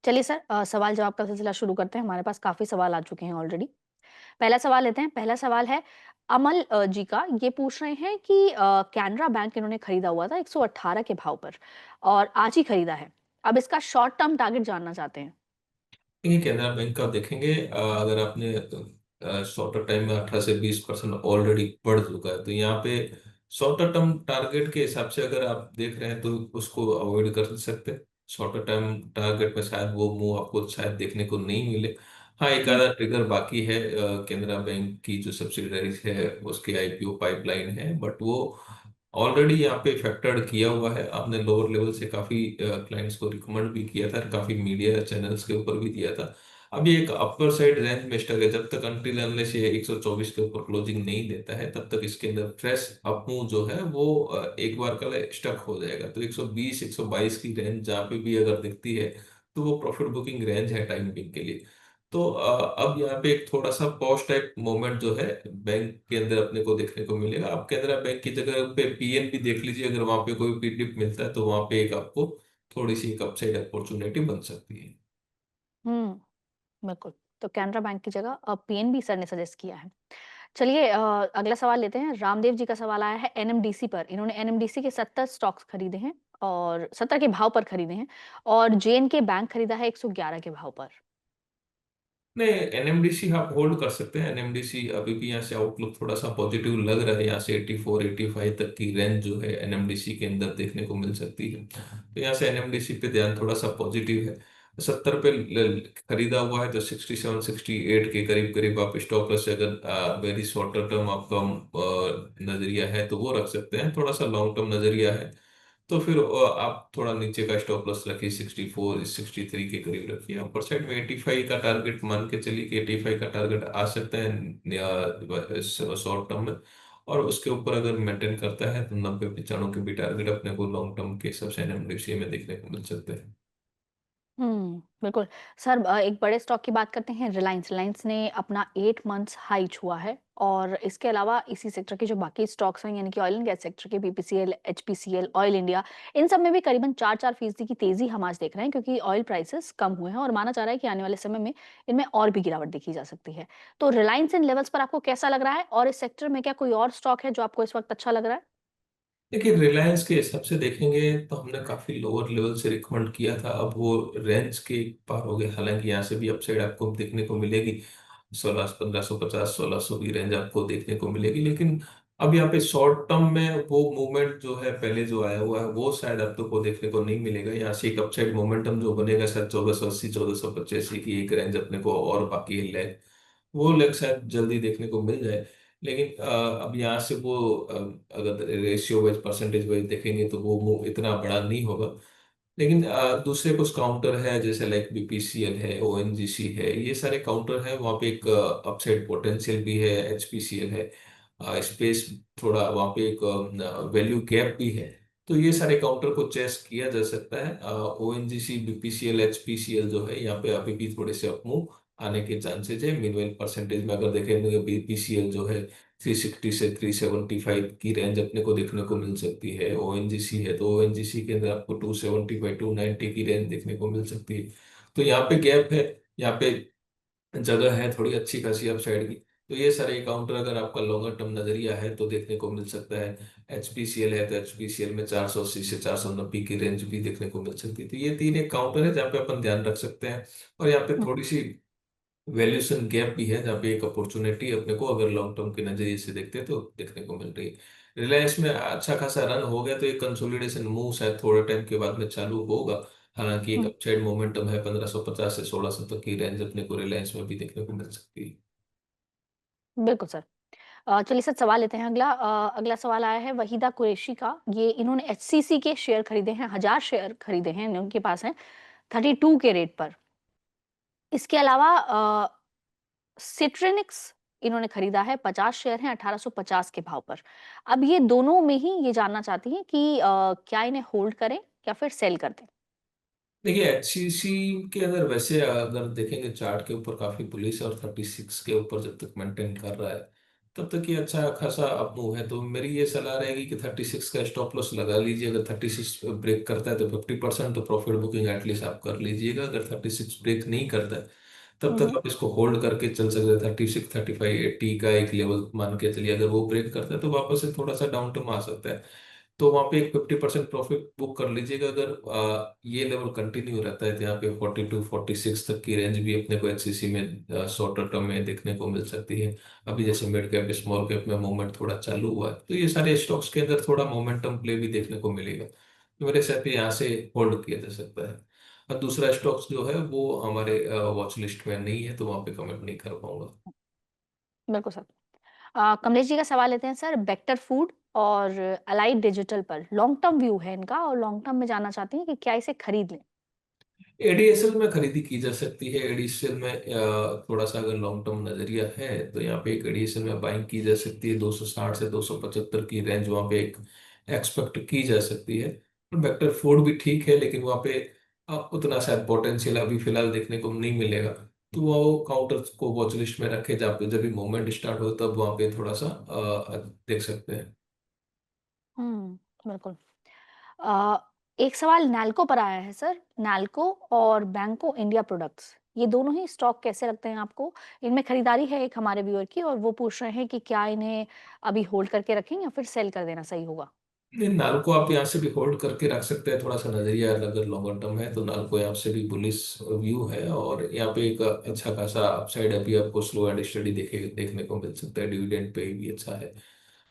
चलिए सर सवाल जवाब का सिलसिला शुरू करते हैं। हमारे पास काफ़ी सवाल आ चुके हैं ऑलरेडी। पहला सवाल लेते हैं। पहला सवाल है अमल जी का। ये पूछ रहे हैं कि कैनरा बैंक इन्होंने खरीदा हुआ था 118 के भाव पर और आज ही खरीदा है। अब इसका शॉर्ट टर्म टारगेट जानना चाहते हैं। देखिए, कैनरा बैंक का देखेंगे, अगर आपने शॉर्टर टाइम में 18 से 20% ऑलरेडी बढ़ चुका है, तो यहाँ पे शॉर्टर टर्म टारगेट के हिसाब से अगर आप देख रहे हैं तो उसको अवॉइड कर सकते हैं। शॉर्टर टर्म टारगेट में शायद वो मूव आपको शायद देखने को नहीं मिले। हाँ, एक हुँ, आधा ट्रिगर बाकी है। कैनरा बैंक की जो सब्सिडरीज है उसके आईपीओ पाइपलाइन है, बट वो ऑलरेडी यहाँ पे फैक्टर्ड किया हुआ है। आपने लोअर लेवल से काफी क्लाइंट्स को रिकमेंड भी किया था, काफी मीडिया चैनल्स के ऊपर भी दिया था। अभी एक अपर साइड रेंज में स्टक है। जब तक अनटिल अनलेस ये 124 के ऊपर क्लोजिंग नहीं देता है, तब तक इसके अंदर फ्रेश अपमूव जो है वो एक बार का स्टक हो जाएगा। तो 120 122 की रेंज जहाँ पे भी अगर दिखती है, तो वो प्रॉफिट बुकिंग रेंज है टाइम पिक के लिए। तो अब यहाँ पे एक थोड़ा सा पॉज टाइप मोमेंट जो है बैंक के अंदर अपने को देखने को मिलेगा। आप कैनरा बैंक की जगह पे पीएनबी देख लीजिए, अगर वहां पे कोई पीडिप मिलता है तो वहां पे एक आपको थोड़ी सी एक अपसाइड अपॉर्चुनिटी बन सकती है। हुँ, बिल्कुल। तो कैनरा बैंक की जगह पीएनबी सर ने सजेस्ट किया है। चलिए अगला सवाल लेते हैं। रामदेव जी का सवाल आया है एनएमडीसी पर। इन्होंने एनएमडीसी के 70 स्टॉक्स खरीदे हैं और 70 के भाव पर खरीदे हैं और जेएनके बैंक खरीदा है 111 के भाव पर। नहीं, एनएमडीसी आप होल्ड कर सकते हैं। एनएमडीसी अभी भी यहाँ से आउटलुक थोड़ा सा पॉजिटिव लग रहा है। यहाँ से 84 85 तक की रेंज जो है एनएमडीसी के अंदर देखने को मिल सकती है। तो यहाँ से एनएमडीसी पे ध्यान थोड़ा सा पॉजिटिव है। 70 पे खरीदा हुआ है तो 67 68 के करीब करीब आप स्टॉप लॉस से अगर वेरी शॉर्टर टर्म आपका नजरिया है तो वो रख सकते हैं। थोड़ा सा लॉन्ग टर्म नजरिया है तो फिर आप थोड़ा नीचे का स्टॉप लॉस रखिए, 64 63 के करीब रखिए। अपर साइड में 85 का टारगेट मान के चलिए कि 85 का टारगेट आ सकता है शॉर्ट टर्म में। और उसके ऊपर अगर मेंटेन करता है तो 90 95 के भी टारगेट अपने को लॉन्ग टर्म के हिसाब से एनएमडीसी में देखने को मिल सकते हैं। बिल्कुल। सर एक बड़े स्टॉक की बात करते हैं रिलायंस। रिलायंस ने अपना 8 मंथ्स हाई छुआ है और इसके अलावा इसी सेक्टर के जो बाकी स्टॉक्स हैं यानी कि ऑयल एंड गैस सेक्टर के BPCL, HPCL, oil India in सब में भी करीबन 4-4% की तेज़ी हम आज देख रहे हैं क्योंकि ऑयल प्राइसेस कम हुए हैं और माना जा रहा है कि आने वाले समय में इनमें और भी गिरावट देखी जा सकती है। तो रिलायंस इन लेवल्स पर आपको कैसा लग रहा है और इस सेक्टर में क्या कोई और स्टॉक है जो आपको इस वक़्त अच्छा लग रहा है? देखिए, रिलायंस के हिसाब से देखेंगे तो हमने काफी लोअर लेवल से रिकमेंड किया था। अब वो रेंज के पार हो गए। हालांकि यहाँ से भी अपसाइड आपको देखने को मिलेगी। 1550 1600 की रेंज आपको देखने को मिलेगी, लेकिन अब यहाँ पे शॉर्ट टर्म में वो मूवमेंट जो है पहले जो आया हुआ है वो शायद अब तो को देखने को नहीं मिलेगा। यहाँ से एक अपसाइड मोमेंटम जो बनेगा शायद 1480 1485 की एक रेंज अपने को और बाकी है। वो लेग शायद जल्दी देखने को मिल जाए। लेकिन अब यहाँ से वो अगर रेशियो वाइज परसेंटेज वाइज देखेंगे तो वो मूव इतना बड़ा नहीं होगा। लेकिन दूसरे कुछ काउंटर है जैसे लाइक बीपीसीएल है, ओएनजीसी है, ये सारे काउंटर है। वहाँ पे एक अपसाइड पोटेंशियल भी है। एचपीसीएल है, स्पेस थोड़ा वहाँ पे एक वैल्यू गैप भी है। तो ये सारे काउंटर को चेस किया जा सकता है। ओएनजीसी, बीपीसीएल, एचपीसीएल जो है यहाँ पे अभी भी थोड़े से अपमूव आने के चांसेज है। मीनवेल परसेंटेज में अगर देखेंगे बीपीसीएल जो है 360 से 375 की रेंज अपने को देखने को मिल सकती है। ओएनजीसी है तो ओएनजीसी के अंदर आपको 275 290 की रेंज देखने को मिल सकती है। तो यहाँ पे गैप है, यहाँ पे जगह है थोड़ी अच्छी खासी अपसाइड की। तो ये सारे काउंटर अगर आपका लॉन्गर टर्म नजरिया है तो देखने को मिल सकता है। एचपीसीएल है तो एचपीसीएल में 480 से 490 की रेंज भी देखने को मिल सकती है। तो ये तीन एक काउंटर है जहाँ पे अपन ध्यान रख सकते हैं। और यहाँ पे हुँ, थोड़ी सी वैल्यूएशन गैप भी है जहाँ पे एक अपॉर्चुनिटी अपने को अगर लॉन्ग टर्म के नजरिए से देखते हैं तो देखने को मिल रही है। रिलायंस में अच्छा खासा रन हो गया तो एक कंसोलिडेशन मूव शायद थोड़े टाइम के बाद में चालू होगा। हालांकि एक हुँ, अपसाइड मोमेंटम है, 1550 से 1600 तक की रेंज अपने को रिलायंस में भी देखने को मिल सकती है। बिल्कुल सर। चलिए सर सवाल लेते हैं अगला। अगला सवाल आया है वहीदा कुरैशी का। ये इन्होंने एचसीसी के शेयर खरीदे हैं, 1000 शेयर खरीदे हैं, उनके पास हैं 32 के रेट पर। इसके अलावा सिट्रिनिक्स इन्होंने खरीदा है, 50 शेयर हैं 1850 के भाव पर। अब ये दोनों में ही ये जानना चाहती हैं कि क्या इन्हें होल्ड करें या फिर सेल कर दें? देखिए, एचसीसी के अंदर वैसे अगर देखेंगे चार्ट के ऊपर काफी बुलिश है और 36 के ऊपर जब तक मेंटेन कर रहा है तब तक ये अच्छा खासा अप मूव है। तो मेरी ये सलाह रहेगी कि 36 का स्टॉप लॉस लगा लीजिए। अगर 36 ब्रेक करता है तो 50% तो प्रॉफिट बुकिंग एटलीस्ट आप कर लीजिएगा। अगर 36 ब्रेक नहीं करता है तब तक हम्म। आप इसको होल्ड करके चल सकते हैं। 36, 35, 80 का एक लेवल मान के चलिए, अगर वो ब्रेक करता है तो वापस से थोड़ा सा डाउन टर्म आ सकता है। तो वहाँ पे एक 50% प्रॉफिट बुक कर लीजिएगा। अगर ये लेवल कंटिन्यू रहता है तो यहाँ पे 42, 46 तक की रेंज भी अपने को एचसीसी में शॉर्टर टर्म में देखने को मिल सकती है। अभी जैसे मिड कैप स्मॉल कैप में मूवमेंट थोड़ा चालू हुआ है, तो ये सारे स्टॉक्स के अंदर थोड़ा मोमेंटम प्ले भी देखने को मिलेगा। तो मेरे हिसाब से यहाँ से होल्ड किया जा सकता है। और दूसरा स्टॉक्स जो है वो हमारे वॉच लिस्ट में नहीं है, तो वहाँ पे कमेंट नहीं कर पाऊंगा। बिल्कुल सर। कमलेश जी का सवाल लेते हैं सर, बेक्टर फूड और अलाइड डिजिटल पर लॉन्ग टर्म व्यू है इनका, और लॉन्ग टर्म में जानना चाहती हैं कि क्या इसे खरीद लें? एडीएसएल में खरीदी की जा सकती है। एडीएसएल में थोड़ा सा अगर लॉन्ग टर्म नजरिया है तो यहाँ पे एक एडीएसएल में बाइंग की जा सकती है। 260 से 275 की रेंज वहाँ पे एक एक्सपेक्ट की जा सकती है। वेक्टर फूड भी ठीक है, लेकिन वहाँ पे उतना शायद पोटेंशियल अभी फिलहाल देखने को नहीं मिलेगा। तो वो काउंटर को वॉच लिस्ट में रखे, जब जब भी मूवमेंट स्टार्ट हो तब वहाँ पे थोड़ा सा देख सकते हैं। बिल्कुल। अ, एक सवाल नैल्को पर आया है सर, नैल्को और बैंको इंडिया प्रोडक्ट्स, ये दोनों ही स्टॉक कैसे लगते हैं आपको? इनमें खरीदारी है एक हमारे व्यूअर की, और वो पूछ रहे हैं कि क्या इन्हें अभी होल्ड करके रखें या फिर सेल कर देना सही होगा? नहीं, नाल को आप यहाँ से भी होल्ड करके रख सकते हैं। थोड़ा सा नजरिया अगर लॉन्गर टर्म है तो नाल को यहाँ से भी बुलिश व्यू है, और यहाँ पे एक अच्छा खासा अपसाइड अभी आपको स्लो एंड स्टडी देखने को मिल सकता है। डिविडेंड पे भी अच्छा है।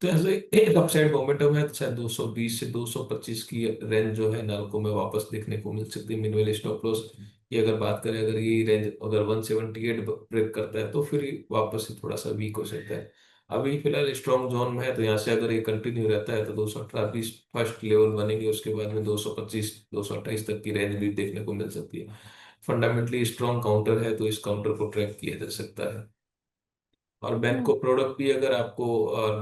तो ऐसे एक अपसाइड मोमेंटम है, तो शायद 220 से 225 की रेंज जो है नालको में वापस देखने को मिल सकती है। मिनिमल स्टॉप लॉस की अगर बात करें, अगर ये रेंज अगर 178 ब्रेक करता है तो फिर ये वापस से थोड़ा सा वीक हो सकता है। अभी फिलहाल स्ट्रॉन्ग जोन में है, तो यहाँ से अगर ये कंटिन्यू रहता है तो 218 फर्स्ट लेवल बनेंगे। उसके बाद में 225, 228 तक की रेंज भी देखने को मिल सकती है। फंडामेंटली स्ट्रॉन्ग काउंटर है, तो इस काउंटर को ट्रैक किया जा सकता है। और बैंक हुँ, को प्रोडक्ट भी अगर आपको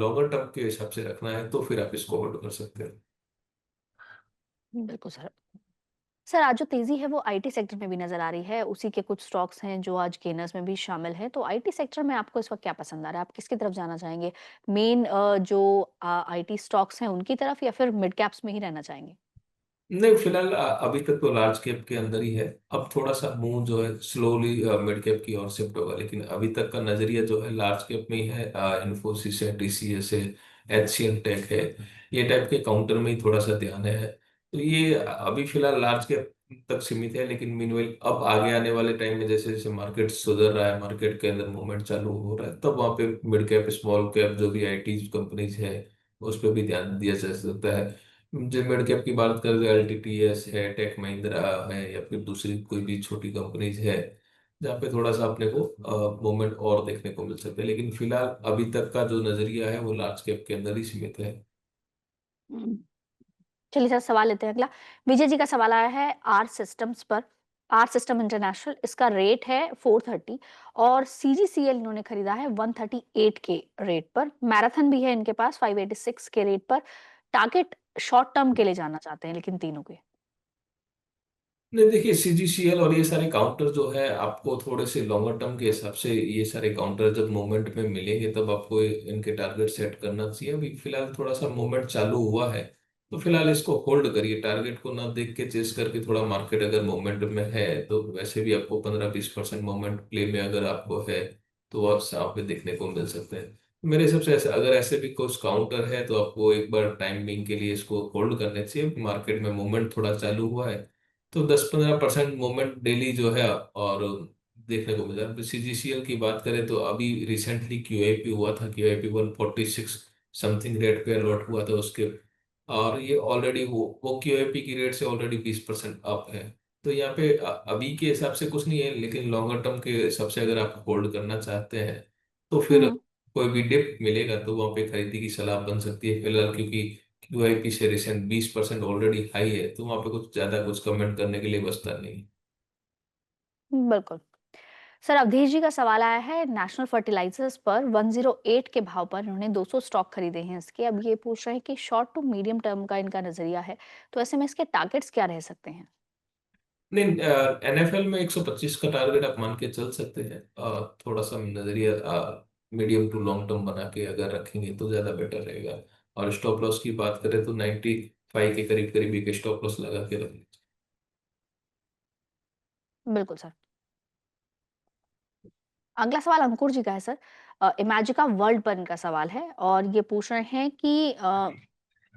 लॉन्गर टर्म के हिसाब से रखना है तो फिर आप इसको होल्ड कर सकते हैं। बिल्कुल सर। सर, आज जो तेज़ी है वो आईटी सेक्टर में भी नज़र आ रही है, उसी के कुछ स्टॉक्स हैं जो आज गेनर्स में भी शामिल हैं, तो आईटी सेक्टर में आपको इस वक़्त क्या पसंद आ रहा है? आप किसकी तरफ जाना चाहेंगे? मेन जो आईटी स्टॉक्स हैं उनकी तरफ, या फिर मिड कैप्स में ही रहना चाहेंगे? नहीं, फिलहाल अभी तक तो लार्ज कैप के अंदर ही है। अब थोड़ा सा मूव जो है स्लोली मिड कैप की ओर शिफ्ट होगा, लेकिन अभी तक का नजरिया जो है लार्ज कैप में ही है। इन्फोसिस है, टीसीएस है, एचसीएल टेक है, ये टाइप के काउंटर में ही थोड़ा सा ध्यान है। तो ये अभी फिलहाल लार्ज कैप तक सीमित है, लेकिन मीनवेल अब आगे आने वाले टाइम में जैसे जैसे मार्केट सुधर रहा है, मार्केट के अंदर मूवमेंट चालू हो रहा है, तब वहाँ पे मिड कैप स्मॉल कैप जो भी आईटी कंपनीज है उस पर भी ध्यान दिया जा सकता है। जो मिड कैप की बात करें तो एलटीटीएस है, टेक महिंद्रा है, या फिर दूसरी कोई भी छोटी कंपनीज है जहाँ पे थोड़ा सा अपने को मूवमेंट और देखने को मिल सकता है। लेकिन फिलहाल अभी तक का जो नजरिया है वो लार्ज कैप के अंदर ही सीमित है। हुँ। चलिए सर, सवाल लेते हैं अगला। विजय जी का सवाल आया है आर सिस्टम्स पर, आर सिस्टम इंटरनेशनल, इसका रेट है 430, और सीजीसीएल इन्होंने खरीदा है 138 के रेट पर। मैराथन भी है इनके पास 586 के रेट पर। टारगेट शॉर्ट टर्म के लिए जानना चाहते हैं लेकिन तीनों के। नहीं, देखिए सीजीसीएल और ये सारे काउंटर जो है आपको थोड़े से लॉन्गर टर्म के हिसाब से, ये सारे काउंटर जब मोमेंट में मिलेंगे तब आपको इनके टारगेट सेट करना चाहिए। अभी फिलहाल थोड़ा सा मोमेंट चालू हुआ है, तो फिलहाल इसको होल्ड करिए। टारगेट को ना देख के चेस करके, थोड़ा मार्केट अगर मोमेंट में है तो वैसे भी आपको 15-20% मोमेंट प्ले में अगर आपको है तो आप पे देखने को मिल सकते हैं। मेरे हिसाब से ऐसे अगर ऐसे भी कुछ काउंटर है तो आपको एक बार टाइम बिंग के लिए इसको होल्ड करने चाहिए। मार्केट में मूवमेंट थोड़ा चालू हुआ है तो 10-15% मूवमेंट डेली जो है और देखने को मिला। सीजीसीएल की बात करें तो अभी रिसेंटली क्यूआईपी हुआ था। क्यूआईपी 146 समथिंग रेट पे अलॉट हुआ था उसके, और ये ऑलरेडी वो क्यूआईपी की रेट से ऑलरेडी 20% अप है। तो यहाँ पे अभी के हिसाब से कुछ नहीं है, लेकिन लॉन्गर टर्म के हिसाब से अगर आप होल्ड करना चाहते हैं तो फिर हुँ। कोई भी डिप मिलेगा तो वहाँ पे खरीदी की सलाह बन सकती है फिलहाल, क्योंकि क्यूआईपी से रिसेंट 20% ऑलरेडी हाई है, तो वहां पे कुछ ज्यादा कुछ कमेंट करने के लिए बचता नहीं। बिल्कुल। सर, अवधेश जी का सवाल आया है नेशनल फर्टिलाइजर्स पर 108 के भाव पर इन्होंने 200 स्टॉक खरीदे हैं इसके। अब ये पूछ रहे हैं कि शॉर्ट टू मीडियम टर्म का इनका नजरिया है, तो ऐसे में इसके टारगेट्स क्या रह सकते हैं? नहीं, एनएफएल में 125 का टारगेट आप मान के चल सकते हैं। थोड़ा सा नजरिया मीडियम टू लॉन्ग टर्म बना के अगर रखेंगे तो ज़्यादा बेटर रहेगा। और स्टॉप लॉस की बात करें तो 95 के करीब करीब एक स्टॉप लॉस लगा के रखें। बिल्कुल सर। अगला सवाल अंकुर जी का है सर। इमेजिका वर्ल्ड पर इनका सवाल है और ये पूछ रहे हैं कि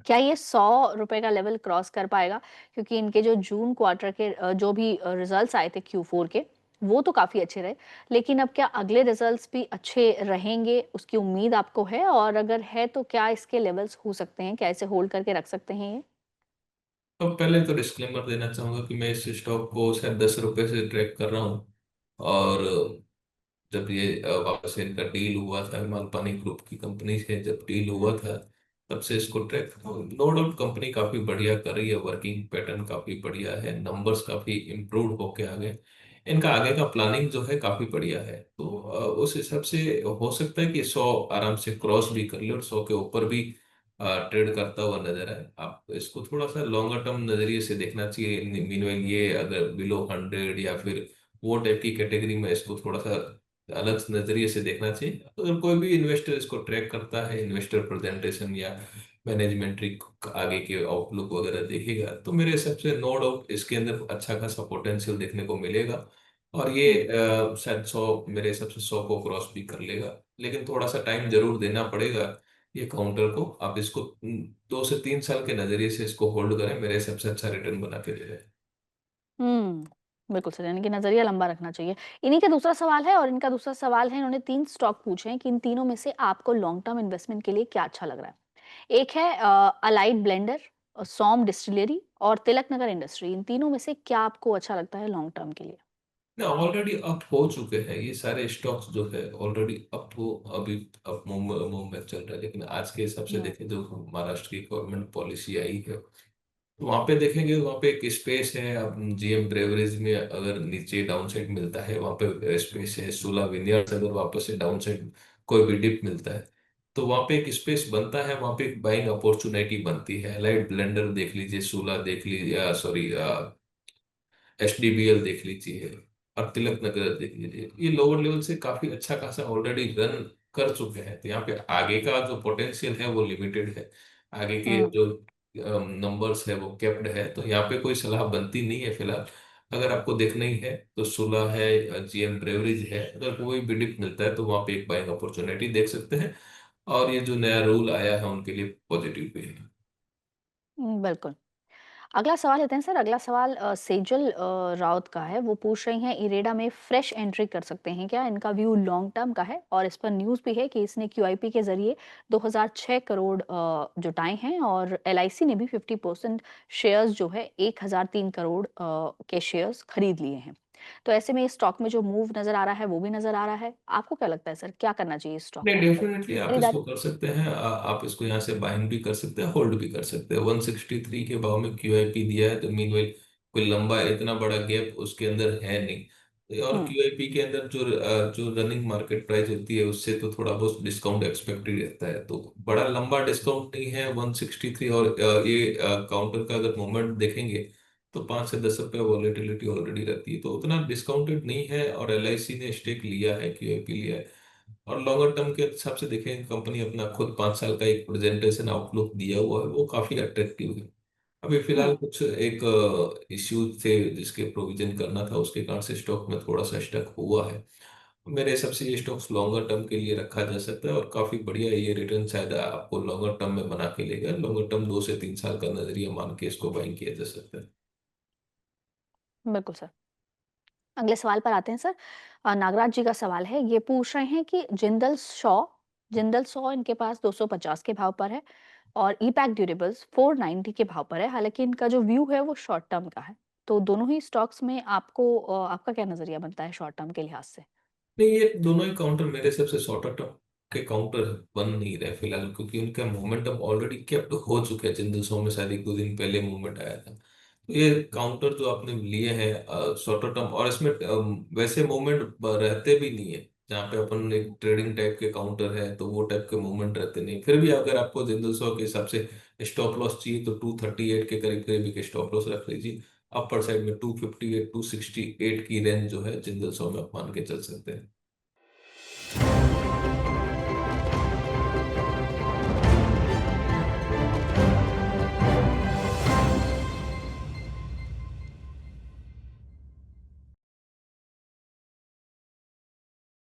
क्या ये ₹100 का लेवल क्रॉस कर पाएगा? क्योंकि इनके जो जून क्वार्टर के जो भी रिजल्ट्स आए थे Q4 के, वो तो काफ़ी अच्छे रहे। लेकिन अब क्या अगले रिजल्ट्स भी अच्छे रहेंगे, उसकी उम्मीद आपको है? और अगर है तो क्या इसके लेवल्स हो सकते हैं? क्या इसे होल्ड करके रख सकते हैं ये? तो पहले तो डिस्क्लेमर देना चाहूंगा कि मैं इस स्टॉक को शायद 10 रुपए से ट्रैक कर रहा हूँ। और जब ये वापस से इनका डील हुआ था हिमाल पानी ग्रुप की कंपनी से, जब डील हुआ था तब से इसको ट्रैक, नो डाउट कंपनी काफी बढ़िया कर रही है, वर्किंग पैटर्न काफी बढ़िया है, नंबर्स काफी इम्प्रूव होके आ गए। इनका आगे का प्लानिंग जो है काफी बढ़िया है। तो उस हिसाब से हो सकता है कि 100 आराम से क्रॉस भी कर ले और 100 के ऊपर भी ट्रेड करता हुआ नजर आए। आप इसको थोड़ा सा लॉन्गर टर्म नजरिए से देखना चाहिए। मीनवाइल ये अगर बिलो 100 या फिर वो टाइप की कैटेगरी में इसको थोड़ा सा अलग नजरिए से देखना चाहिए। अगर कोई भी इन्वेस्टर इसको ट्रैक करता है, इन्वेस्टर प्रेजेंटेशन या मैनेजमेंट आगे के आउटलुक वगैरह देखेगा, तो मेरे हिसाब से नो डाउट इसके अंदर अच्छा खासा पोटेंशियल देखने को मिलेगा। और ये हुँ। शायद 100, मेरे हिसाब से 100 को क्रॉस भी कर लेगा। लेकिन थोड़ा सा टाइम जरूर देना पड़ेगा ये काउंटर को। आप इसको 2 से 3 साल के नजरिए से इसको होल्ड करें, मेरे हिसाब से अच्छा रिटर्न बना के दे रहे हैं। हुँ। बिल्कुल सर, यानी कि नज़रिया लंबा रखना चाहिए। इन्हीं का दूसरा सवाल है और इनका दूसरा सवाल है, इन्होंने 3 स्टॉक पूछे हैं कि इन तीनों में से आपको लॉन्ग टर्म इन्वेस्टमेंट के लिए क्या अच्छा लग रहा है? एक है अलाइड ब्लेंडर, सोम डिस्टिलरी और तिलक नगर इंडस्ट्री। इन तीनों में से क्या आपको अच्छा लगता है लॉन्ग टर्म के लिए? ना ऑलरेडी अप हो चुके हैं ये सारे स्टॉक्स जो है, ऑलरेडी अप हो, अभी अप मूव में चल रहा है। लेकिन आज के हिसाब से हुँ, देखें जो महाराष्ट्र की गवर्नमेंट पॉलिसी आई है, तो वहां पे देखेंगे, वहां पे एक स्पेस है। अब जीएम ब्रेवरेज में अगर नीचे डाउन साइड मिलता है, वहां पे स्पेस है। सोला विनियर्स अगर वापस से डाउन साइड कोई भी डिप मिलता है, तो वहां पे एक स्पेस बनता है, वहां पे एक बाइंग अपॉर्चुनिटी बनती है। लाइट ब्लेंडर देख लीजिए, सोला देख लीजिए, सॉरी एचडीबीएल देख लीजिए, और तिलक नगर देख लीजिए। ये लोअर लेवल से काफी अच्छा खासा ऑलरेडी रन कर चुके हैं। तो यहाँ पे आगे का जो पोटेंशियल है वो लिमिटेड है। आगे के हुँ, जो नंबर्स है वो कैप्ड है। तो यहाँ पे कोई सलाह बनती नहीं है फिलहाल। अगर आपको देखना ही है तो सुला है, जीएम ब्रेवरीज है, अगर कोई भी डिप मिलता है तो वहाँ पे एक बाइंग अपॉर्चुनिटी देख सकते हैं। और ये जो नया रूल आया है उनके लिए पॉजिटिव भी है। बिल्कुल। अगला सवाल लेते हैं सर। अगला सवाल सेजल राउत का है। वो पूछ रही हैं इरेडा में फ्रेश एंट्री कर सकते हैं क्या? इनका व्यू लॉन्ग टर्म का है और इस पर न्यूज़ भी है कि इसने क्यूआईपी के ज़रिए 2006 करोड़ जुटाए हैं और एलआईसी ने भी 50% शेयर्स जो है 1003 करोड़ के शेयर्स खरीद लिए हैं। तो ऐसे में इस स्टॉक में जो मूव नज़र आ रहा है वो भी नज़र आ रहा है। आपको क्या लगता है सर, क्या करना चाहिए इस स्टॉक नहीं, को? डेफिनेटली आप खरीदारी। इसको कर सकते हैं। आप इसको यहाँ से बाइंग भी कर सकते हैं, होल्ड भी कर सकते हैं। 163 के भाव में क्यूआईपी दिया है, तो मीनवाइल कोई लंबा इतना बड़ा गैप उसके अंदर है नहीं। और हुँ, क्यूआईपी के अंदर जो रनिंग मार्केट प्राइस होती है उससे तो थोड़ा बहुत डिस्काउंट एक्सपेक्टेड रहता है। तो बड़ा लंबा डिस्काउंट नहीं है 163। और ये काउंटर का अगर मूवमेंट देखेंगे तो 5 से 10 रुपए वॉलेटिलिटी ऑलरेडी रहती है, तो उतना डिस्काउंटेड नहीं है। और एलआईसी ने स्टेक लिया है, क्यूआईपी लिया है। और लॉन्गर टर्म के हिसाब से देखें, कंपनी अपना खुद 5 साल का एक प्रेजेंटेशन आउटलुक दिया हुआ है, वो काफी अट्रैक्टिव है। अभी फिलहाल हुँ। कुछ एक इश्यूज थे जिसके प्रोविजन करना था, उसके कारण से स्टॉक में थोड़ा सा स्टक हुआ है। मेरे हिसाब से ये स्टॉक्स लॉन्गर टर्म के लिए रखा जा सकता है और काफी बढ़िया ये रिटर्न शायद आपको लॉन्गर टर्म में बना के लेगा। लॉन्गर टर्म 2 से 3 साल का नजरिया मान के इसको बाइंग किया जा सकता है। बिल्कुल सर। अगले सवाल पर आते हैं सर। नागराज जी का सवाल है, ये पूछ रहे हैं कि जिंदल सॉ इनके पास 250 के भाव पर है और ईपैक ड्यूरेबल्स 490 के भाव पर है। हालांकि इनका जो व्यू है वो शॉर्ट टर्म का है। तो दोनों ही स्टॉक्स में आपका क्या नजरिया बनता है शॉर्ट टर्म के लिहाज से? नहीं, ये दोनों ही काउंटर मेरे हिसाब से शॉर्टर टर्म के काउंटर बन नहीं रहे फिलहाल, क्योंकि उनका मोमेंटम ऑलरेडी केप्ट हो चुका है। जिन दिवसों में शायद 1 2 दिन पहले मूवमेंट आया था। तो ये काउंटर जो आपने लिए हैं शॉर्टर टर्म, और इसमें वैसे मूवमेंट रहते भी नहीं है। जहाँ पे अपन एक ट्रेडिंग टाइप के काउंटर है तो वो टाइप के मूवमेंट रहते नहीं। फिर भी अगर आपको जिंदल सौ के हिसाब से स्टॉप लॉस चाहिए तो 238 के करीब करीब एक स्टॉप लॉस रख लीजिए। अपर साइड में 258 268 की रेंज जो है जिंदल सौ में आप मान के चल सकते हैं।